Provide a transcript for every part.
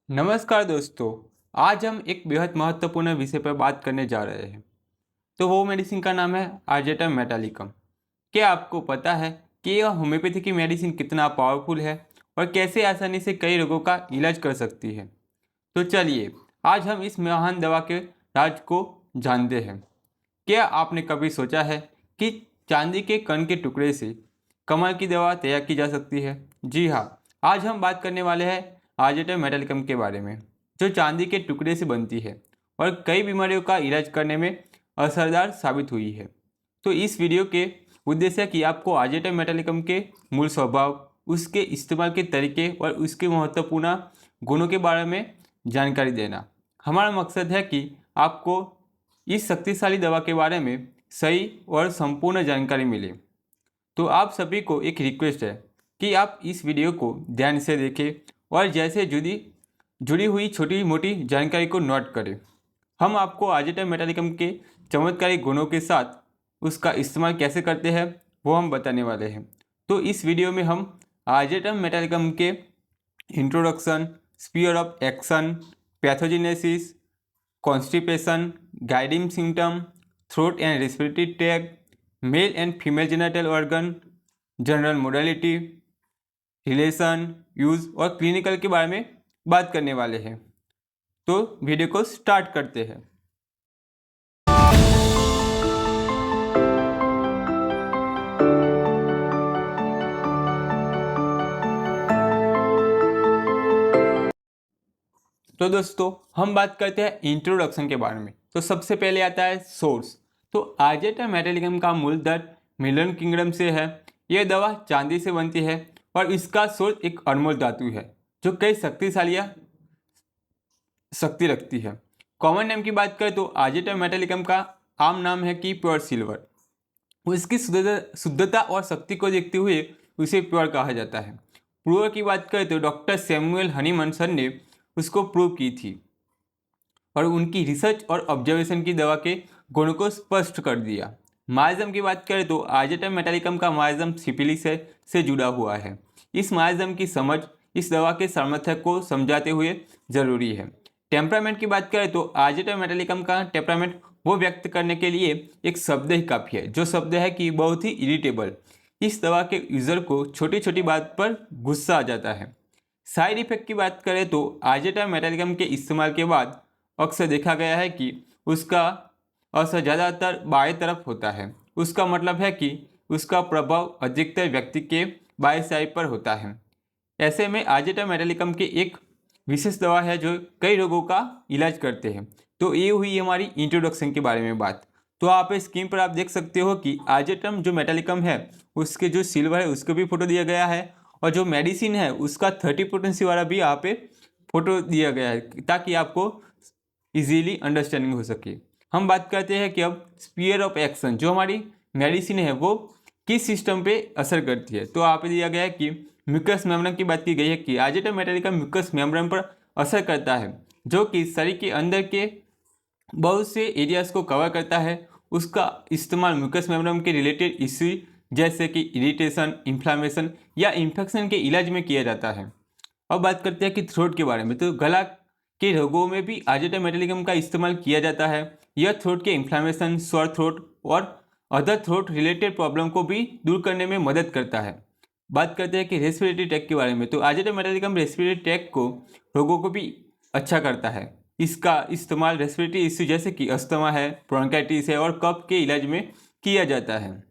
नमस्कार दोस्तों। आज हम एक बेहद महत्वपूर्ण विषय पर बात करने जा रहे हैं। तो वो मेडिसिन का नाम है आर्जेटम मेटालिकम। क्या आपको पता है कि यह होम्योपैथी की मेडिसिन कितना पावरफुल है और कैसे आसानी से कई रोगों का इलाज कर सकती है। तो चलिए आज हम इस महान दवा के राज को जानते हैं। क्या आपने कभी सोचा है कि चांदी के कण के टुकड़े से कमल की दवा तैयार की जा सकती है? जी हाँ, आज हम बात करने वाले हैं आर्जेटम मेटालिकम के बारे में, जो चांदी के टुकड़े से बनती है और कई बीमारियों का इलाज करने में असरदार साबित हुई है। तो इस वीडियो के उद्देश्य है कि आपको आर्जेटम मेटालिकम के मूल स्वभाव, उसके इस्तेमाल के तरीके और उसके महत्वपूर्ण गुणों के बारे में जानकारी देना। हमारा मकसद है कि आपको इस शक्तिशाली दवा के बारे में सही और संपूर्ण जानकारी मिले। तो आप सभी को एक रिक्वेस्ट है कि आप इस वीडियो को ध्यान से देखें और जैसे जुड़ी हुई छोटी मोटी जानकारी को नोट करें। हम आपको आर्जेटम मेटालिकम के चमत्कारी गुणों के साथ उसका इस्तेमाल कैसे करते हैं वो हम बताने वाले हैं। तो इस वीडियो में हम आर्जेटम मेटालिकम के introduction, sphere of action, pathogenesis, constipation, guiding symptom, throat and respiratory tract, male and female genital organ, general modality, relation, use और क्लिनिकल के बारे में बात करने वाले हैं। तो वीडियो को स्टार्ट करते हैं। तो दोस्तों हम बात करते हैं इंट्रोडक्शन के बारे में। तो सबसे पहले आता है सोर्स। तो आर्जेटम मेटालिकम का मूल दर मिलन किंगडम से है। यह दवा चांदी से बनती है और इसका सोर्स एक अनमोल धातु है जो कई शक्ति रखती है। कॉमन नेम की बात करें तो आर्जेटम मेटालिकम का आम नाम है कि प्योर सिल्वर। उसकी शुद्धता और शक्ति को देखते हुए उसे प्योर कहा जाता है। प्रूवर की बात करें तो डॉक्टर सैमुअल हनीमन ने उसको प्रूव की थी और उनकी रिसर्च और ऑब्जर्वेशन की दवा के गुणों को स्पष्ट कर दिया। माइजम की बात करें तो आर्जेटम मेटालिकम का माइजम सिफिलिस से जुड़ा हुआ है। इस माइजम की समझ इस दवा के सामर्थ्य को समझाते हुए जरूरी है। टेम्परामेंट की बात करें तो आर्जेटम मेटालिकम का टेम्परामेंट वो व्यक्त करने के लिए एक शब्द ही काफ़ी है, जो शब्द है कि बहुत ही इरिटेबल। इस दवा के यूज़र को छोटी छोटी बात पर गुस्सा आ जाता है। साइड इफेक्ट की बात करें तो आर्जेटम मेटालिकम के इस्तेमाल के बाद अक्सर देखा गया है कि उसका असर ज़्यादातर बाएं तरफ होता है। उसका मतलब है कि उसका प्रभाव अधिकतर व्यक्ति के बाएं साइड पर होता है। ऐसे में आर्जेटम मेटालिकम की एक विशेष दवा है जो कई रोगों का इलाज करते हैं। तो ये हुई हमारी इंट्रोडक्शन के बारे में बात। तो आप स्क्रीन पर आप देख सकते हो कि आर्जेटम जो मेटालिकम है उसके जो सिल्वर है उसको भी फोटो दिया गया है और जो मेडिसिन है उसका 30 पोटेंसी वाला भी यहाँ पे फोटो दिया गया है ताकि आपको इजीली अंडरस्टैंडिंग हो सके। हम बात करते हैं कि अब स्पीयर ऑफ एक्शन, जो हमारी मेडिसिन है वो किस सिस्टम पे असर करती है। तो यहाँ पे दिया गया है कि म्यूकस मेम्ब्रेन की बात की गई है कि आर्जेटम मेटालिकम म्यूकस मेम्ब्रेन पर असर करता है, जो कि शरीर के अंदर के बहुत से एरियाज को कवर करता है। उसका इस्तेमाल म्यूकस मेम्ब्रेन के रिलेटेड इश्यू जैसे कि इरिटेशन, इन्फ्लामेशन या इन्फेक्शन के इलाज में किया जाता है। अब बात करते हैं कि थ्रोट के बारे में। तो गला के रोगों में भी आर्जेटम मेटालिकम का इस्तेमाल किया जाता है। यह थ्रोट के इन्फ्लामेशन, सोर थ्रोट और अदर थ्रोट रिलेटेड प्रॉब्लम को भी दूर करने में मदद करता है। बात करते हैं कि रेस्पिरेटरी ट्रैक्ट के बारे में। तो आर्जेटम मेटालिकम रेस्पिरेटरी ट्रैक्ट को रोगों को भी अच्छा करता है। इसका इस्तेमाल रेस्पिरेटरी इश्यू जैसे कि अस्थमा है, ब्रोंकाइटिस है और कफ के इलाज में किया जाता है।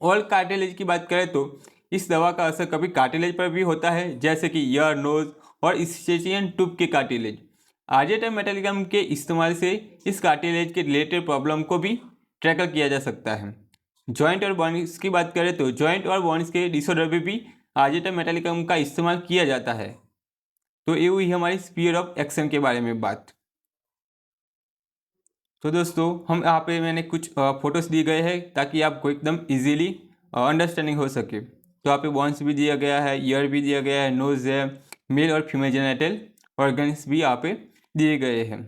और कार्टिलेज की बात करें तो इस दवा का असर कभी कार्टिलेज पर भी होता है, जैसे कि ईयर, नोज और स्टेचियन ट्यूब के कार्टिलेज। आर्जेटम मेटालिकम के इस्तेमाल से इस कार्टिलेज के रिलेटेड प्रॉब्लम को भी टैकल किया जा सकता है। जॉइंट और बोन्स की बात करें तो जॉइंट और बोन्स के डिसऑर्डर में भी आर्जेटम मेटालिकम का इस्तेमाल किया जाता है। तो ये हुई हमारी स्फीयर ऑफ एक्शन के बारे में बात। तो दोस्तों हम यहाँ पे मैंने कुछ फोटोज़ दिए गए हैं ताकि आपको एकदम इजीली अंडरस्टैंडिंग हो सके। तो यहाँ पे बोन्स भी दिया गया है, ईयर भी दिया गया है, नोज है, मेल और फीमेल जेनिटल ऑर्गन्स भी यहाँ पे दिए गए हैं।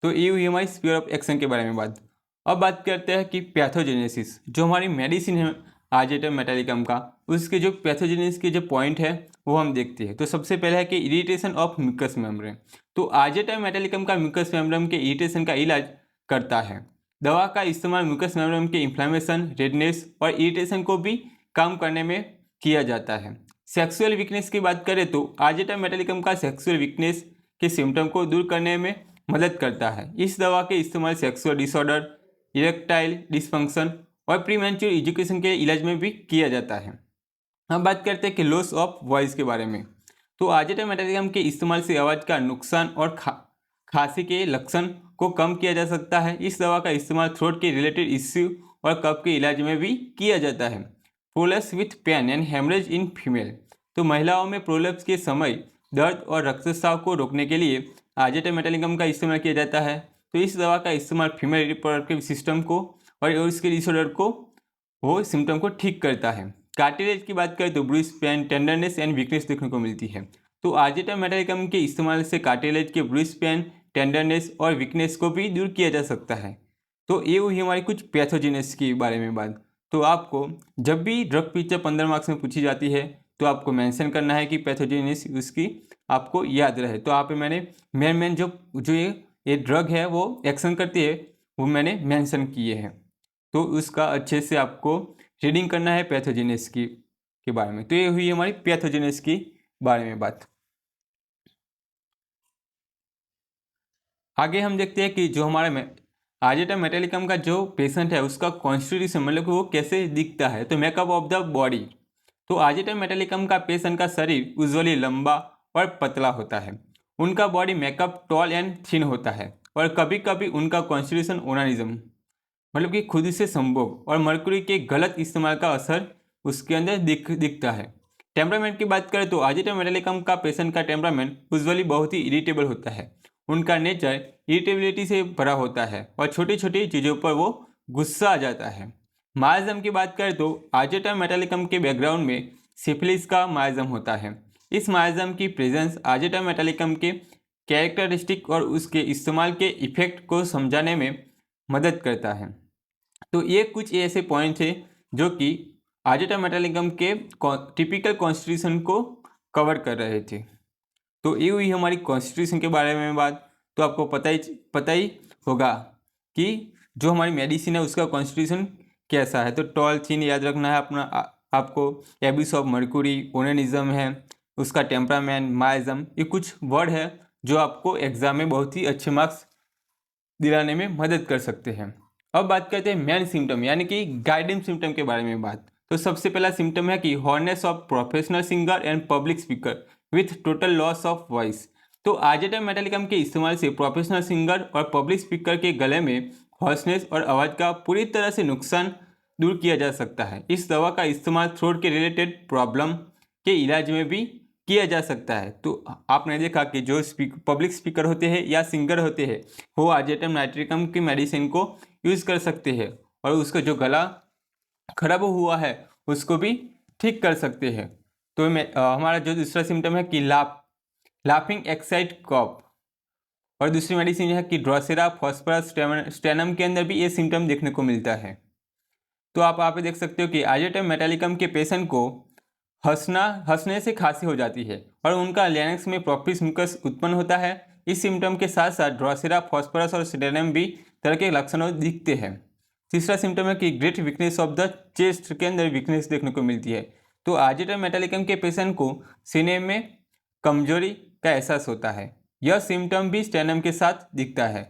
तो ये हुई हमारी स्फीयर ऑफ एक्शन के बारे में बात। अब बात करते हैं कि पैथोजेनेसिस, जो हमारी मेडिसिन है आजेटम मेटालिकम का, उसके जो पैथोजेनिस के जो पॉइंट है वो हम देखते हैं। तो सबसे पहले है कि इरिटेशन ऑफ म्यूकस मेम्ब्रेन। तो आजेटम मेटालिकम का म्यूकस मेम्ब्रेन के इरिटेशन का इलाज करता है। दवा का इस्तेमाल म्यूकस मेम्ब्रेन के इन्फ्लेमेशन, रेडनेस और इरिटेशन को भी कम करने में किया जाता है। सेक्सुअल वीकनेस की बात करें तो आजेटम मेटालिकम का सेक्सुअल वीकनेस के सिम्टम को दूर करने में मदद करता है। इस दवा के इस्तेमाल सेक्सुअल डिसऑर्डर, इरेक्टाइल डिसफंक्शन और प्रीमेच्योर एजुकेशन के इलाज में भी किया जाता है। अब बात करते हैं कि लॉस ऑफ वॉइस के बारे में। तो आजेटम मेटालिकम के इस्तेमाल से आवाज़ का नुकसान और खांसी के लक्षण को कम किया जा सकता है। इस दवा का इस्तेमाल थ्रोट के रिलेटेड इश्यू और कफ के इलाज में भी किया जाता है। Prolapse with pain and haemorrhage in female. तो महिलाओं में प्रोलैप्स के समय दर्द और रक्तस्राव को रोकने के लिए आजेटम मेटालिकम का इस्तेमाल किया जाता है। तो इस दवा का इस्तेमाल फीमेल रिप्रोडक्टिव सिस्टम को और इसके डिसऑर्डर को वो सिम्टम को ठीक करता है। कार्टिलेज की बात करें तो ब्रूइस, पेन, टेंडरनेस एंड वीकनेस देखने को मिलती है। तो आजेटम मेटालिकम के इस्तेमाल से कार्टिलेज के ब्रूइस, पेन, टेंडरनेस और वीकनेस को भी दूर किया जा सकता है। तो ये हुई हमारी कुछ पैथोजेनेस के बारे में बात। तो आपको जब भी ड्रग पिक्चर 15 मार्क्स में पूछी जाती है तो आपको मेंशन करना है कि पैथोजेनेस उसकी आपको याद रहे। तो यहाँ पे मैंने मेन जो ये ड्रग है वो एक्शन करती है वो मैंने मेंशन किए हैं। तो उसका अच्छे से आपको रीडिंग करना है पैथोजेनेस की के बारे में। तो ये हुई हमारी पैथोजेनेस की बारे में बात। आगे हम देखते हैं कि जो हमारे में आजेटम मेटालिकम का जो पेशेंट है उसका कॉन्स्टिट्यूशन मतलब कि वो कैसे दिखता है। तो मेकअप ऑफ द बॉडी। तो आजेटम मेटालिकम का पेशेंट का शरीर यूजुअली लंबा और पतला होता है। उनका body makeup tall and thin होता है और कभी कभी उनका कॉन्स्टिट्यूशन ओनानिज्म मतलब कि खुद से संभोग और मरकुरी के गलत इस्तेमाल का असर उसके अंदर दिखता है। टेम्परामेंट की बात करें तो आजेटम मेटालिकम का पेशेंट का टेम्परामेंट यूजुअली बहुत ही इरिटेबल होता है। उनका नेचर इरिटेबिलिटी से भरा होता है और छोटी छोटी चीज़ों पर वो गुस्सा आ जाता है। मायाजम की बात करें तो आजेटम मेटालिकम के बैकग्राउंड में सिफिलिस का मायाजम होता है। इस मायाजम की प्रेजेंस आजेटम मेटालिकम के कैरेक्टरिस्टिक और उसके इस्तेमाल के इफेक्ट को समझाने में मदद करता है। तो ये कुछ ऐसे पॉइंट थे जो कि आजेटम मेटालिकम के टिपिकल कॉन्स्टिट्यूशन को कवर कर रहे थे। तो ये हुई हमारी कॉन्स्टिट्यूशन के बारे में बात। तो आपको पता ही होगा कि जो हमारी मेडिसिन है उसका कॉन्स्टिट्यूशन कैसा है। तो टॉल थिन याद रखना है अपना आपको। एबिस ऑफ मर्कुरी, ओनेनिज्म है, उसका टेम्परामेंट, माइज्म, ये कुछ वर्ड है जो आपको एग्जाम में बहुत ही अच्छे मार्क्स दिलाने में मदद कर सकते हैं। अब बात करते हैं मेन सिम्टम यानी कि गाइडिंग सिम्टम के बारे में बात। तो सबसे पहला सिम्टम है कि hoarseness of professional singer and public speaker with total loss of voice. तो आजेटम मेटालिकम के इस्तेमाल से प्रोफेशनल सिंगर और पब्लिक स्पीकर के गले में हॉर्सनेस और आवाज़ का पूरी तरह से नुकसान दूर किया जा सकता है। इस दवा का इस्तेमाल थ्रोट के रिलेटेड प्रॉब्लम के इलाज में भी किया जा सकता है। तो आपने देखा कि जो पब्लिक स्पीकर होते हैं या सिंगर होते हैं वो आजेटम नाइट्रिकम की मेडिसिन को यूज़ कर सकते हैं और उसका जो गला खराब हुआ है उसको भी ठीक कर सकते हैं। तो हमारा जो दूसरा सिम्टम है कि लाफिंग एक्साइट कॉफ और दूसरी मेडिसिन है कि ड्रोसेरा फॉस्फरस स्टेनम के अंदर भी ये सिम्टम देखने को मिलता है। तो आप यहाँ पे देख सकते हो कि आजेटम मेटालिकम के पेशेंट को हंसने से खांसी हो जाती है और उनका लैरिंक्स में प्रोफिस म्यूकस उत्पन्न होता है। इस सिम्टम के साथ साथ ड्रोसेरा फॉस्फरस और स्टेनम भी तरह के लक्षणों दिखते हैं। तीसरा सिम्टम है कि great weakness of the chest के अंदर वीकनेस देखने को मिलती है। तो आजेटम मेटालिकम के पेशेंट को सीने में कमजोरी का एहसास होता है। यह सिम्टम भी स्टेनम के साथ दिखता है।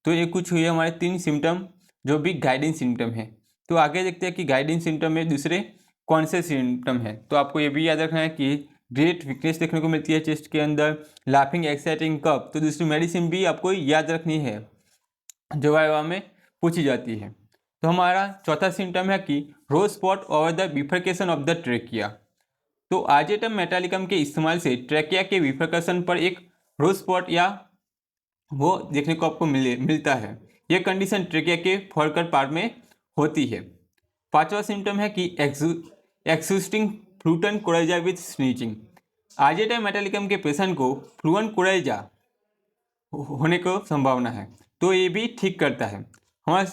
तो ये कुछ हुए हमारे 3 सिम्टम जो भी गाइडिंग सिम्टम है। तो आगे देखते हैं कि गाइडिंग सिम्टम में दूसरे कौन से सिम्टम है। तो आपको ये भी याद रखना है कि ग्रेट वीकनेस देखने को मिलती है चेस्ट के अंदर, लाफिंग एक्साइटिंग कफ। तो दूसरी मेडिसिन भी आपको याद रखनी है जो वाइवा में पूछी जाती है। तो हमारा चौथा सिम्टम है कि raw spot over the bifurcation of the trachea. तो आजेटम मेटालिकम के इस्तेमाल से ट्रेकिया के बिफरकेशन पर एक रोज स्पॉट या वो देखने को आपको मिलता है। यह कंडीशन ट्रेकिया के फोरकर पार्ट में होती है। पांचवा सिम्टम है कि एक्सिस्टिंग फ्लूटन कोरेजा विथ स्नीचिंग। आजेटम मेटालिकम के पेशेंट को फ्लूएंट कोरेजा होने को संभावना है तो ये भी ठीक करता है। हमारा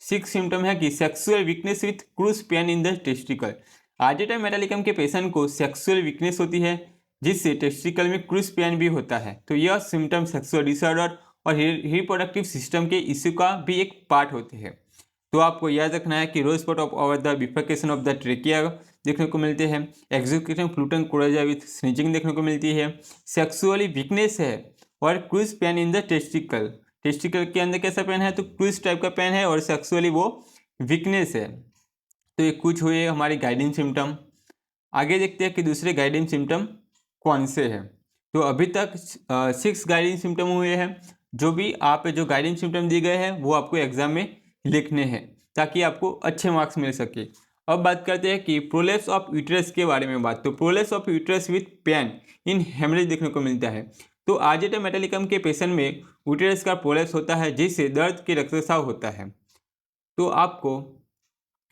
सिक्स सिम्टम है कि sexual weakness with crushing pain in the testicle. Argentum metallicum के पेशेंट को सेक्सुअल वीकनेस होती है जिससे टेस्टिकल में क्रूज पेन भी होता है। तो यह सिम्टम सेक्सुअल डिसऑर्डर और रिप्रोडक्टिव सिस्टम के इश्यू का भी एक पार्ट होते हैं। तो आपको याद रखना है कि raw spot of over the bifurcation of the trachea देखने को मिलते हैं, executive fluent coryza with sneezing देखने को मिलती है, सेक्सुअली वीकनेस है और crushing pain in the testicle. Testicle के अंदर कैसा पेन है, तो क्रूज टाइप का पेन है और सेक्सुअली वो वीकनेस है। तो ये कुछ हुए हमारे गाइडिंग सिम्टम। आगे देखते हैं कि दूसरे गाइडिंग सिम्टम कौन से हैं। तो अभी तक 6 गाइडिंग सिम्टम हुए हैं। जो भी आप जो गाइडिंग सिम्टम दिए गए हैं वो आपको एग्जाम में लिखने हैं ताकि आपको अच्छे मार्क्स मिल सके। अब बात करते हैं कि प्रोलेप्स ऑफ यूट्रस के बारे में बात। तो prolapse of uterus with pain in haemorrhage देखने को मिलता है। तो आर्जेटा मेटालिकम के पेशेंट में यूट्रस का प्रोलेप्स होता है जिससे दर्द के रक्तस्राव होता है। तो आपको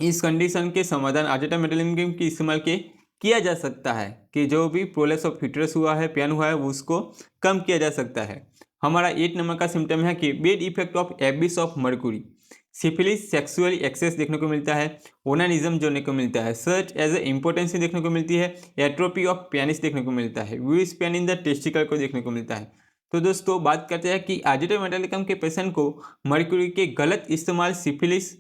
इस कंडीशन के समाधान आर्जेटा मेटालिकम के इस्तेमाल के किया जा सकता है कि जो भी प्रोलेप्स ऑफ यूट्रस हुआ है, पेन हुआ है, उसको कम किया जा सकता है। हमारा 8 नंबर का सिम्टम है कि bad effect of abuse of mercury. Syphilis sexual excess देखने को मिलता है, ओनानिज्म जोने को मिलता है, सर्च एज ए इम्पोर्टेंसी देखने को मिलती है, एट्रोपी ऑफ पेनिस देखने को मिलता है, views pen in the testicle को देखने को मिलता है। तो दोस्तों बात करते हैं कि आर्जेटा मेटालिकम के पेशेंट को मर्क्यूरी के गलत इस्तेमाल सिफिलिस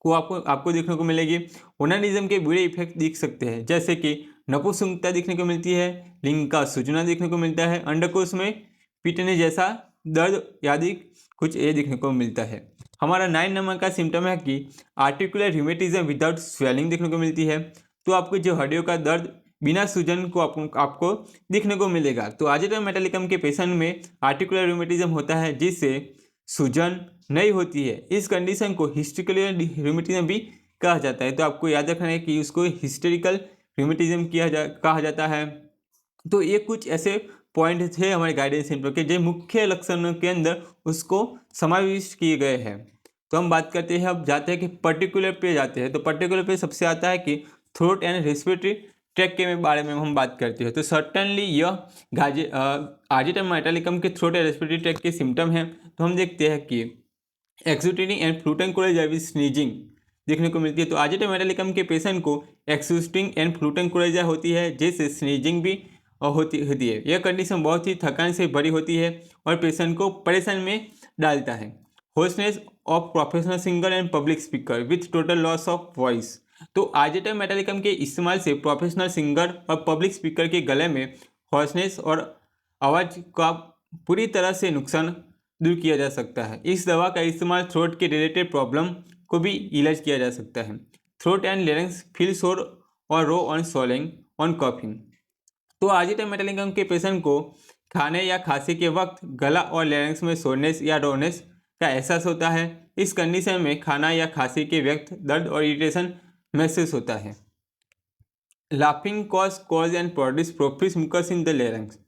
को आपको देखने को मिलेगी। ओनानिज्म के बुरे इफेक्ट दिख सकते हैं जैसे कि नपुंसकता देखने को मिलती है, लिंग का सूजना देखने को मिलता है, अंडकोश में पीटने जैसा दर्द आदि कुछ ये देखने को मिलता है। हमारा 9 नंबर का सिम्टम है कि आर्टिकुलर ह्यूमेटिज्म विदाउट स्वेलिंग देखने को मिलती है। तो आपको जो हड्डियों का दर्द बिना सूजन को आपको देखने को मिलेगा। तो आर्जेटा मेटालिकम के पेशेंट में आर्टिकुलर ह्यूमेटिज्म होता है जिससे सूजन नहीं होती है। इस कंडीशन को हिस्टेरिकल ह्यूमेटिज्म भी कहा जाता है। तो आपको याद रखना है कि उसको हिस्टेरिकल ह्यूमेटिज्म कहा जाता है। तो ये कुछ ऐसे पॉइंट थे हमारे गाइडेंस सिम्टम के जो मुख्य लक्षणों के अंदर उसको समाविष्ट किए गए हैं। तो हम बात करते हैं, अब जाते हैं कि पर्टिकुलर पे जाते हैं। तो पर्टिकुलर पे सबसे आता है कि थ्रोट एंड रेस्पिरेटरी ट्रैक के बारे में हम बात करते हैं। तो सर्टनली यह आर्जेटा मेटालिकम के थ्रोट एंड रेस्पिरेटरी ट्रैक के सिम्टम हैं। तो हम देखते हैं कि एक्सूटिंग एंड फ्लूटन कोलेजा विद स्नीजिंग देखने को मिलती है। तो आर्जेटा मेटालिकम के पेशेंट को एक्सूटिंग एंड फ्लूटन कोलेजा होती है जैसे स्नीजिंग भी होती है। यह कंडीशन बहुत ही थकान से भरी होती है और पेशेंट को परेशान में डालता है। Hoarseness of professional singer and public speaker with total loss of voice. तो आर्जेटा मेटालिकम के इस्तेमाल से प्रोफेशनल सिंगर और पब्लिक स्पीकर के गले में हॉर्सनेस और आवाज़ का पूरी तरह से नुकसान दूर किया जा सकता है। इस दवा का इस्तेमाल थ्रोट के रिलेटेड प्रॉब्लम को भी इलाज किया जा सकता है। थ्रोट एंड लेरेंक्स फील सोर और रो ऑन सोलिंग ऑन कॉफिंग। तो आर्जेटा मेटालिकम के पेशेंट को खाने या खांसी के वक्त गला और लेरेंक्स में सोरनेस या रोनेस का एहसास होता है। इस कंडीशन में खाना या खांसी के वक्त दर्द और इरिटेशन महसूस होता है। Laughing cause and produce profuse mucus in the larynx.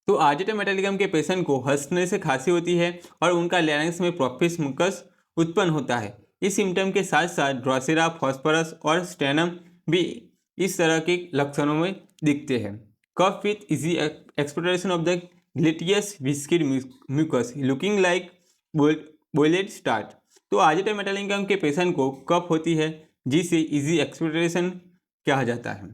तो आर्जेटा मेटालिकम के पेशेंट को हंसने से खांसी होती है और उनका लेरेंक्स में प्रोफिस मुकस उत्पन्न होता है। इस सिम्टम के साथ साथ ड्रोसेरा, फॉस्फोरस और स्टेनम भी इस तरह के लक्षणों में दिखते हैं। Cough with easy expectoration of the glutinous viscid mucus looking like boiled starch. तो आर्जेटा मेटालिकम के पेशेंट को कफ होती है जिसे इजी एक्सपोर्टेशन कहा जाता है।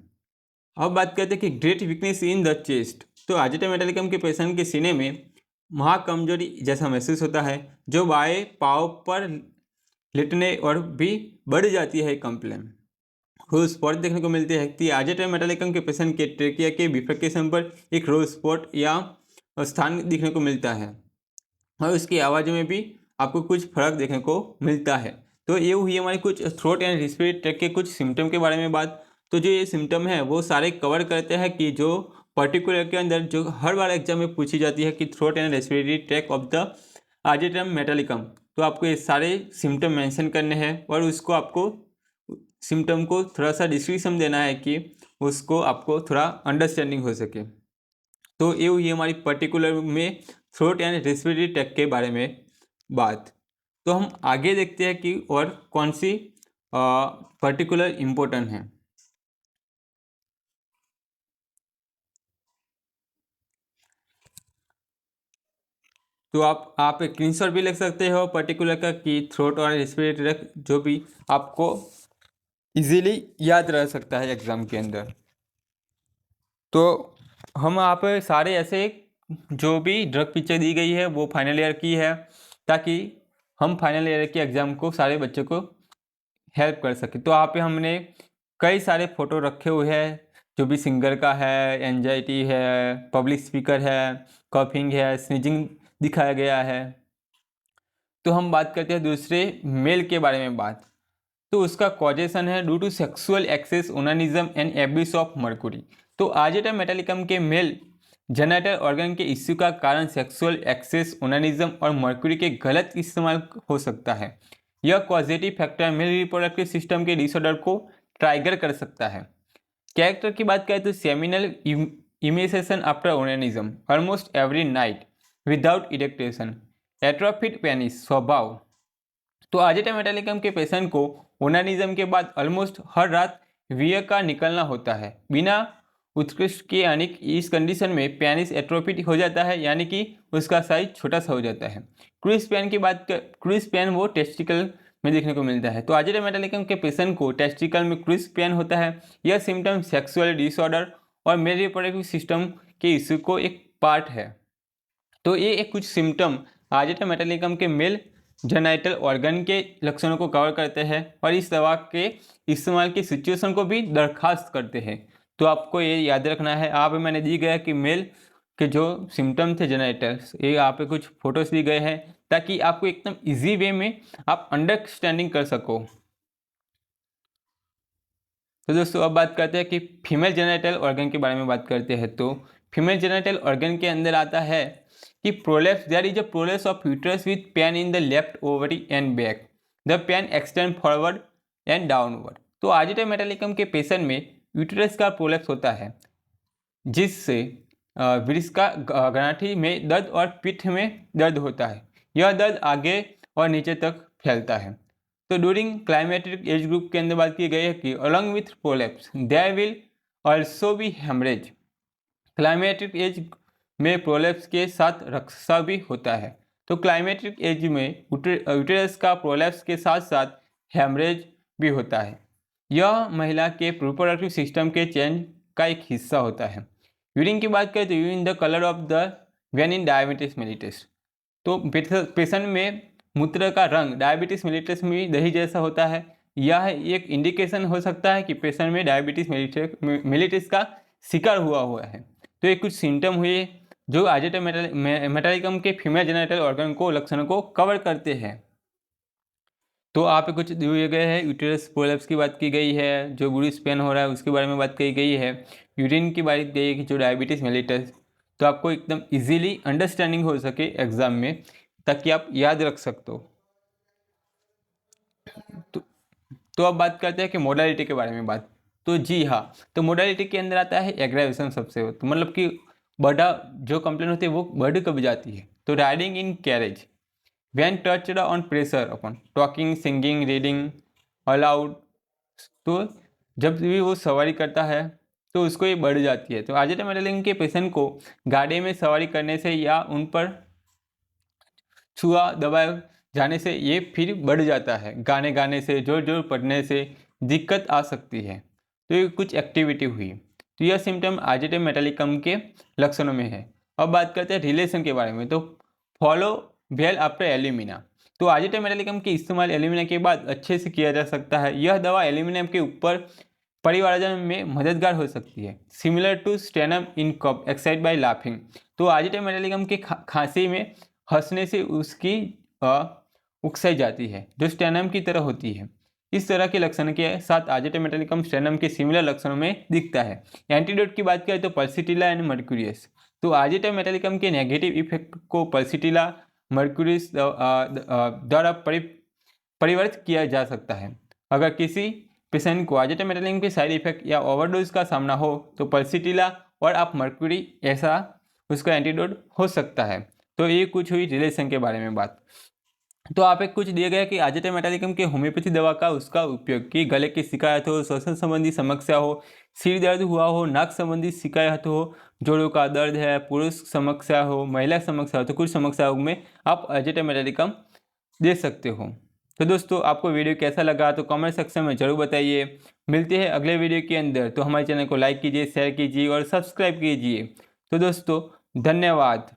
अब बात करते हैं कि great weakness in the chest. तो आर्जेटा मेटालिकम के पेशेंट के सीने में महाकमजोरी जैसा महसूस होता है जो बाएं पाँव पर लेटने और भी बढ़ जाती है कंप्लेन। रोज स्पॉट देखने को मिलते हैं कि आर्जेटा मेटालिकम के पेशेंट के ट्रेकिया के बिफर्केशन पर एक रोज स्पॉट या स्थान दिखने को मिलता है और उसकी आवाज़ में भी आपको कुछ फर्क देखने को मिलता है। तो ये हुई हमारी कुछ थ्रोट एंड रेस्पिरेटरी ट्रैक के कुछ सिम्टम के बारे में बात। तो जो ये सिम्टम है वो सारे कवर करते हैं कि जो पर्टिकुलर के अंदर जो हर बार एग्जाम में पूछी जाती है कि throat and respiratory tract of the argentum metallicum. तो आपको ये सारे सिम्टम मेंशन करने हैं और उसको आपको सिम्टम को थोड़ा सा डिस्क्रिप्शन देना है कि उसको आपको थोड़ा अंडरस्टैंडिंग हो सके। तो ये हुई हमारी पर्टिकुलर में थ्रोट एंड रेस्पिरेटरी ट्रैक के बारे में बात। तो हम आगे देखते हैं कि और कौन सी पर्टिकुलर इम्पोर्टेंट है। तो आप एक स्क्रीनशॉट भी लिख सकते हो पर्टिकुलर का कि थ्रोट और रेस्पिरेटरी जो भी आपको इजीली याद रह सकता है एग्ज़ाम के अंदर। तो हम आप सारे ऐसे जो भी ड्रग पिक्चर दी गई है वो फाइनल ईयर की है, ताकि हम फाइनल ईयर के एग्ज़ाम को सारे बच्चों को हेल्प कर सके। तो यहाँ पे हमने कई सारे फ़ोटो रखे हुए हैं, जो भी सिंगर का है, एंजाइटी है, पब्लिक स्पीकर है, कॉफिंग है, स्नीजिंग दिखाया गया है। तो हम बात करते हैं दूसरे मेल के बारे में बात। तो उसका कॉजेशन है due to sexual excess, onanism and abuse of mercury. तो आर्जेटम मेटालिकम के मेल जेनिटल ऑर्गन के इश्यू का कारण सेक्सुअल एक्सेस, ओनानिज्म और मर्कुरी के गलत इस्तेमाल हो सकता है। यह causative factor male reproductive system के डिसऑर्डर को ट्राइगर कर सकता है। कैरेक्टर की बात करें तो seminal emission after onanism almost every night without erection, atrophied penis स्वभाव। तो आर्जेटम मेटालिकम के पेशेंट को ओनानिज्म के बाद ऑलमोस्ट हर रात वीय का निकलना होता है बिना उत्कृष्ट के, यानी इस कंडीशन में पेनिस एट्रोफिड हो जाता है, यानी कि उसका साइज छोटा सा हो जाता है। क्रूज पेन की बात कर, क्रूज पेन वो टेस्टिकल में देखने को मिलता है। तो आर्जेटम मेटालिकम के पेशेंट को टेस्टिकल में क्रूज पेन होता है। यह सिम्टम सेक्सुअल डिसऑर्डर और मेल रिप्रोडक्टिव सिस्टम के इश्यू को एक पार्ट है। तो ये एक कुछ सिम्टम आर्जेटम मेटालिकम के मेल जेनिटल ऑर्गन के लक्षणों को कवर करते हैं और इस दवा के इस्तेमाल की सिचुएशन को भी दरखास्त करते हैं। तो आपको ये याद रखना है। आप मैंने दी गया कि मेल के जो सिम्टम थे जेनिटल्स, ये यहाँ पे कुछ फोटोज दी गए हैं ताकि आपको एकदम इजी वे में आप अंडरस्टैंडिंग कर सको। तो दोस्तों अब बात करते हैं कि फीमेल जेनिटल ऑर्गन के बारे में बात करते हैं। तो फीमेल जेनिटल ऑर्गन के अंदर आता है कि prolapse, there is a prolapse of uterus with pain in the left ovary and back, the pain extend forward and downward. तो आर्जेटम मेटालिकम के पेशेंट में यूट्रस का प्रोलेप्स होता है, जिससे वृषका ग्रांथि में दर्द और पीठ में दर्द होता है। यह दर्द आगे और नीचे तक फैलता है। तो ड्यूरिंग क्लाइमेटिक एज ग्रुप के अंदर बात की गई है कि along with prolapse there will also be haemorrhage. Climatic age में प्रोलेप्स के साथ रक्तस्राव भी होता है। तो क्लाइमेटिक एज में यूटेरस का प्रोलेप्स के साथ साथ हेमरेज भी होता है। यह महिला के रिप्रोडक्टिव सिस्टम के चेंज का एक हिस्सा होता है। यूरिन की बात करें तो urine the colour of the when in diabetes mellitus. तो पेशेंट में मूत्र का रंग डायबिटीज मेलिटस में दही जैसा होता है। यह एक इंडिकेशन हो सकता है कि पेशेंट में डायबिटीज मेलिटस का शिकार हुआ है। तो ये कुछ सिम्टम हुए जो आर्जेटम मेटालिकम के फीमेल जेनिटल ऑर्गन को लक्षणों को कवर करते हैं। तो आप कुछ दिए गए हैं, यूटेरस प्रोलेप्स की बात की गई है, जो ब्रूस पेन हो रहा है उसके बारे में बात की गई है, यूरिन की बात की गई है कि जो डायबिटीज मेलिटस। तो आपको एकदम इजीली अंडरस्टैंडिंग हो सके एग्जाम में, ताकि आप याद रख सकते हो। तो अब बात करते हैं कि मोडालिटी के बारे में बात। तो जी हाँ, तो मोडालिटी के अंदर आता है एग्रेवेशन सबसे, तो मतलब कि बड़ा जो कंप्लेन होती है वो बढ़ कब जाती है। तो riding in carriage when touched on pressure upon talking, singing, reading allowed. तो जब भी वो सवारी करता है तो उसको ये बढ़ जाती है। तो आर्जेटम मेटालिकम के पेशेंट को गाड़ी में सवारी करने से या उन पर छुआ दबाए जाने से ये फिर बढ़ जाता है। गाने गाने से, जोर जोर पढ़ने से दिक्कत आ सकती है। तो ये कुछ एक्टिविटी हुई। तो यह सिम्टम आर्जेटम मेटालिकम के लक्षणों में है। अब बात करते हैं रिलेशन के बारे में। तो फॉलो वेल आफ्टर एल्यूमिना। तो आर्जेटम मेटालिकम के इस्तेमाल एल्यूमिना के बाद अच्छे से किया जा सकता है। यह दवा एल्यूमिनियम के ऊपर परिवारजन में मददगार हो सकती है। Similar to stannum in cough excite by laughing. तो आर्जेटम मेटालिकम के खांसी में हंसने से उसकी उकसाई जाती है, जो स्टेनम की तरह होती है। इस तरह के लक्षण के साथ आर्जेटम मेटालिकम स्टेनम के सिमिलर लक्षणों में दिखता है। एंटीडोट की बात करें तो पल्सिटिला एंड मर्क्यूरियस। तो आर्जेटम मेटालिकम के नेगेटिव इफेक्ट को पल्सिटिला मर्क्यूरियस द्वारा परिवर्तित किया जा सकता है। अगर किसी पेशेंट को आर्जेटम मेटालिकम के साइड इफेक्ट या ओवरडोज का सामना हो तो पल्सिटिला और आप मर्क्यूरी ऐसा उसका एंटीडोट हो सकता है। तो ये कुछ हुई रिलेशन के बारे में बात। तो आप एक कुछ दिया गया कि आजेटा मेटालिकम के होम्योपैथी दवा का उसका उपयोग कि गले की शिकायत हो, श्वसन संबंधी समस्या हो, सिर दर्द हुआ हो, नाक संबंधी शिकायत हो, जोड़ों का दर्द है, पुरुष समस्या हो, महिला समस्या हो, तो कुछ समस्याओं में आप आजेटा मेटालिकम दे सकते हो। तो दोस्तों आपको वीडियो कैसा लगा तो कमेंट सेक्शन में जरूर बताइए। मिलते हैं अगले वीडियो के अंदर। तो हमारे चैनल को लाइक कीजिए, शेयर कीजिए और सब्सक्राइब कीजिए। तो दोस्तों धन्यवाद।